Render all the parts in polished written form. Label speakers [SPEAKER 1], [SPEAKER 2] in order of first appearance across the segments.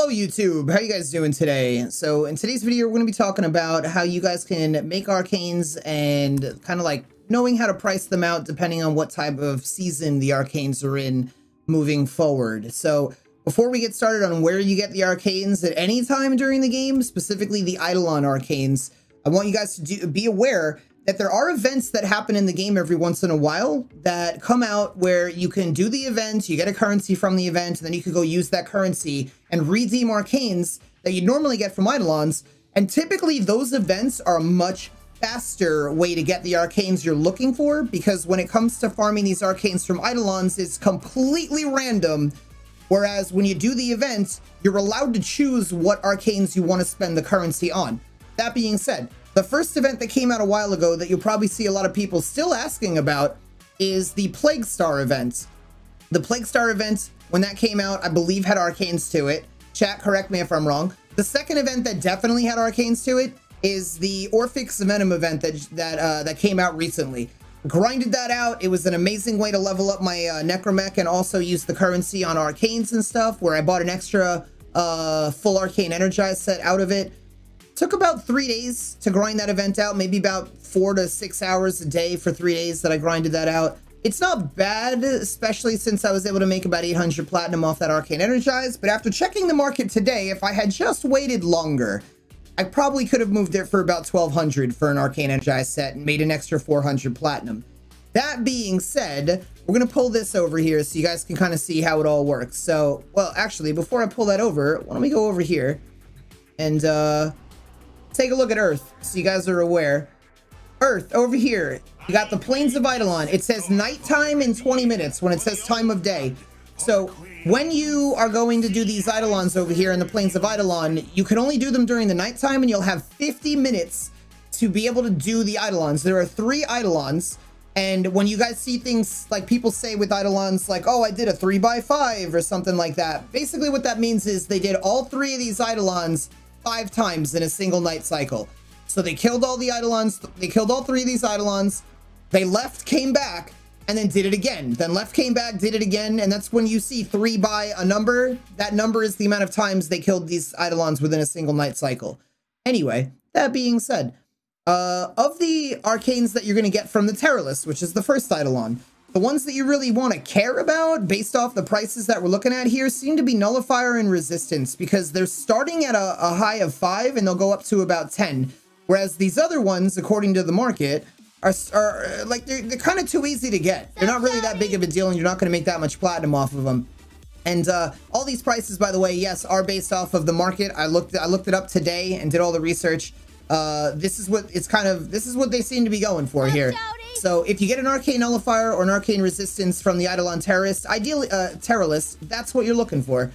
[SPEAKER 1] Hello YouTube, how you guys doing today? So in today's video, we're going to be talking about how you guys can make arcanes and kind of like knowing how to price them out depending on what type of season the arcanes are in moving forward. So before we get started on where you get the arcanes at any time during the game, specifically the Eidolon Arcanes, I want you guys to be aware that there are events that happen in the game every once in a while that come out where you can do the event, you get a currency from the event, and then you can go use that currency and redeem arcanes that you normally get from Eidolons. And typically those events are a much faster way to get the arcanes you're looking for, because when it comes to farming these arcanes from Eidolons, it's completely random. Whereas when you do the event, you're allowed to choose what arcanes you want to spend the currency on. That being said, the first event that came out a while ago that you'll probably see a lot of people still asking about is the Plague Star event. The Plague Star event, when that came out, I believe had arcanes to it. Chat, correct me if I'm wrong. The second event that definitely had arcanes to it is the Orphix Venom event that came out recently. Grinded that out. It was an amazing way to level up my Necromech and also use the currency on arcanes and stuff, where I bought an extra full arcane energized set out of it. Took about 3 days to grind that event out, maybe about 4 to 6 hours a day for 3 days that I grinded that out. It's not bad, especially since I was able to make about 800 platinum off that arcane energized, but after checking the market today, if I had just waited longer, I probably could have moved it for about 1200 for an arcane energized set and made an extra 400 platinum. That being said, we're going to pull this over here so you guys can kind of see how it all works. So, well, actually, before I pull that over, why don't we go over here and take a look at Earth so you guys are aware. Earth, over here, you got the Plains of Eidolon. It says nighttime in 20 minutes when it says time of day. So when you are going to do these Eidolons over here in the Plains of Eidolon, you can only do them during the nighttime, and you'll have 50 minutes to be able to do the Eidolons. There are 3 Eidolons, and when you guys see things like people say with Eidolons like, oh, I did a 3x5 or something like that, basically what that means is they did all 3 of these Eidolons 5 times in a single night cycle. So they killed all the Eidolons, they killed all 3 of these Eidolons, they left, came back, and then did it again. Then left, came back, did it again, and that's when you see 3 by a number. That number is the amount of times they killed these Eidolons within a single night cycle. Anyway, that being said, of the arcanes that you're going to get from the Terrorless, which is the first Eidolon, the ones that you really want to care about, based off the prices that we're looking at here, seem to be Nullifier and Resistance, because they're starting at a high of 5, and they'll go up to about 10. Whereas these other ones, according to the market, are like, they're kind of too easy to get. They're not really that big of a deal, and you're not going to make that much platinum off of them. And all these prices, by the way, yes, are based off of the market. I looked it up today and did all the research. This is what they seem to be going for here. So if you get an Arcane Nullifier or an Arcane Resistance from the Eidolon Terrorist, ideally Terrorlist, that's what you're looking for.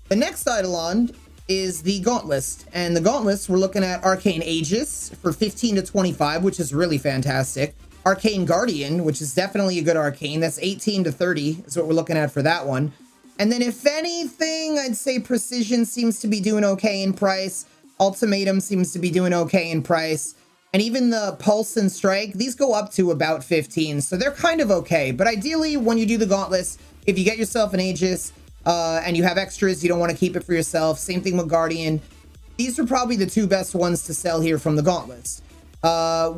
[SPEAKER 1] The next Eidolon is the Gauntless, and the Gauntless, we're looking at Arcane Aegis for 15 to 25, which is really fantastic. Arcane Guardian, which is definitely a good arcane, that's 18 to 30 is what we're looking at for that one. And then if anything, I'd say Precision seems to be doing okay in price. Ultimatum seems to be doing okay in price. And even the Pulse and Strike, these go up to about 15, so they're kind of okay. But ideally, when you do the Gauntless, if you get yourself an Aegis and you have extras, you don't want to keep it for yourself. Same thing with Guardian. These are probably the 2 best ones to sell here from the Gauntless.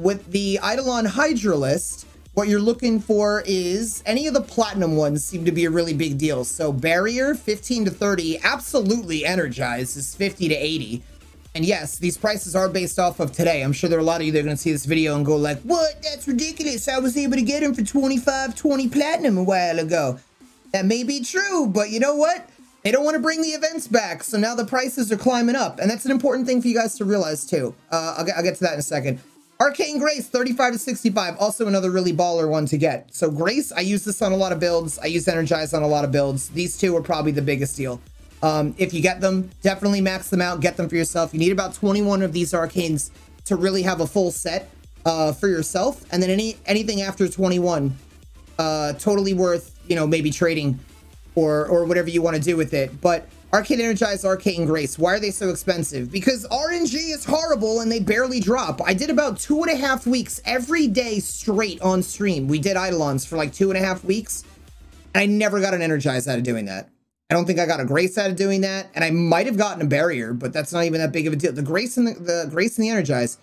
[SPEAKER 1] With the Eidolon Hydralist, what you're looking for is any of the Platinum ones seem to be a really big deal. So Barrier, 15 to 30, absolutely Energized is 50 to 80. And yes, these prices are based off of today. I'm sure there are a lot of you that are going to see this video and go like, what? That's ridiculous. I was able to get them for 25, 20 platinum a while ago. That may be true, but you know what? They don't want to bring the events back, so now the prices are climbing up. And that's an important thing for you guys to realize too. I'll get to that in a second. Arcane Grace, 35 to 65, also another really baller one to get. So Grace, I use this on a lot of builds. I use Energize on a lot of builds. These 2 are probably the biggest deal. If you get them, definitely max them out, get them for yourself. You need about 21 of these arcanes to really have a full set for yourself, and then anything after 21 totally worth, you know, maybe trading or whatever you want to do with it. But Arcane Energize, Arcane Grace, why are they so expensive? Because RNG is horrible and they barely drop. I did about 2.5 weeks every day straight on stream. We did Eidolons for like 2.5 weeks, and I never got an Energize out of doing that. I don't think I got a grace out of doing that, and I might have gotten a barrier, but that's not even that big of a deal. The grace and the grace and the energize.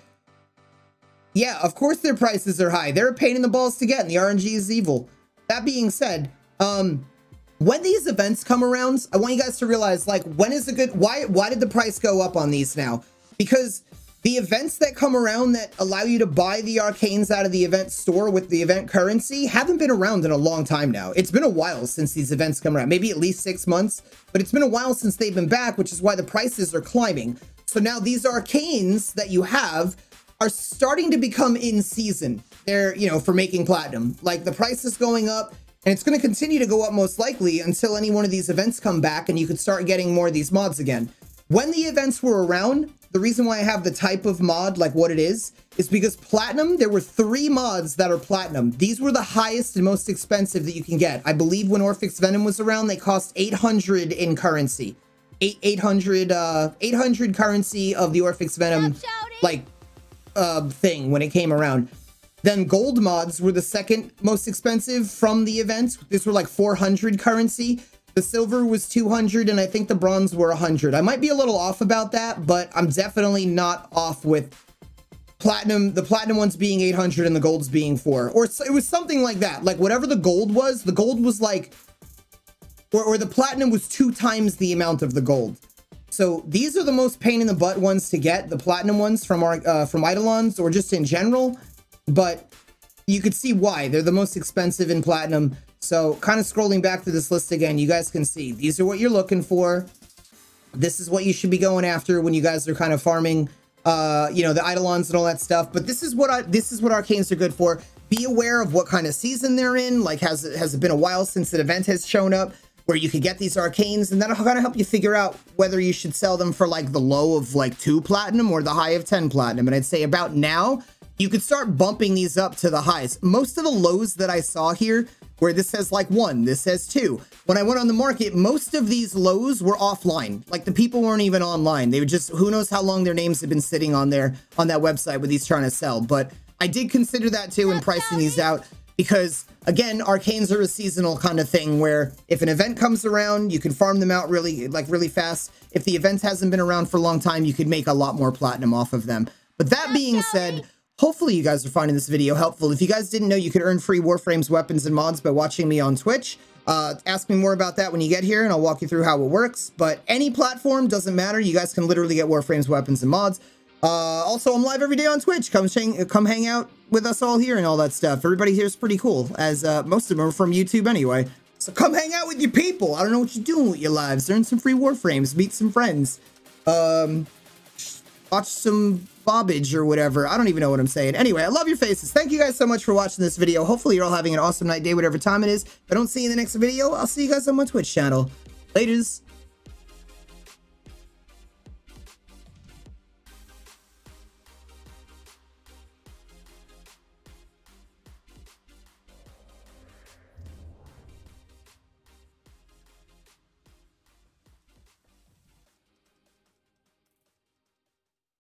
[SPEAKER 1] Yeah, of course their prices are high. They're a pain in the balls to get, and the RNG is evil. That being said, when these events come around, I want you guys to realize, like, when is a good, why did the price go up on these now? Because the events that come around that allow you to buy the arcanes out of the event store with the event currency haven't been around in a long time now. It's been a while since these events come around, maybe at least 6 months, but it's been a while since they've been back, which is why the prices are climbing. So now these arcanes that you have are starting to become in season. They're, you know, for making platinum. Like, the price is going up, and it's going to continue to go up most likely until any one of these events come back and you could start getting more of these mods again. When the events were around, the reason why I have the type of mod, like what it is because platinum, there were 3 mods that are platinum. These were the highest and most expensive that you can get. I believe when Orphix Venom was around, they cost 800 in currency. 800 currency of the Orphix Venom, like, thing when it came around. Then gold mods were the second most expensive from the event. These were like 400 currency. The silver was 200, and I think the bronze were 100. I might be a little off about that, but I'm definitely not off with platinum. The platinum ones being 800 and the golds being 4, or it was something like that. Like, whatever the gold was like, or the platinum was 2 times the amount of the gold. So these are the most pain in the butt ones to get, the platinum ones from Eidolons, or just in general. But you could see why they're the most expensive in platinum. So kind of scrolling back to this list again, you guys can see these are what you're looking for. This is what you should be going after when you guys are kind of farming, you know, the Eidolons and all that stuff. But this is what arcanes are good for. Be aware of what kind of season they're in. Like, has it been a while since an event has shown up where you could get these arcanes, and that'll kind of help you figure out whether you should sell them for like the low of like 2 platinum or the high of 10 platinum. And I'd say about now, you could start bumping these up to the highs. Most of the lows that I saw here, where this says like 1, this says 2. When I went on the market, most of these lows were offline. Like, the people weren't even online. They were just, who knows how long their names have been sitting on there, on that website with these trying to sell. But I did consider that too in pricing these out, because again, arcanes are a seasonal kind of thing where if an event comes around, you can farm them out really fast. If the event hasn't been around for a long time, you could make a lot more platinum off of them. But that being said, hopefully you guys are finding this video helpful. If you guys didn't know, you could earn free Warframes, weapons, and mods by watching me on Twitch. Ask me more about that when you get here, and I'll walk you through how it works. But any platform, doesn't matter. You guys can literally get Warframes, weapons, and mods. Also, I'm live every day on Twitch. Come hang out with us all here and all that stuff. Everybody here is pretty cool, as most of them are from YouTube anyway. So come hang out with your people. I don't know what you're doing with your lives. Earn some free Warframes, meet some friends. Watch some bobbage or whatever. I don't even know what I'm saying. Anyway, I love your faces. Thank you guys so much for watching this video. Hopefully you're all having an awesome night, day, whatever time it is. If I don't see you in the next video, I'll see you guys on my Twitch channel. Laters.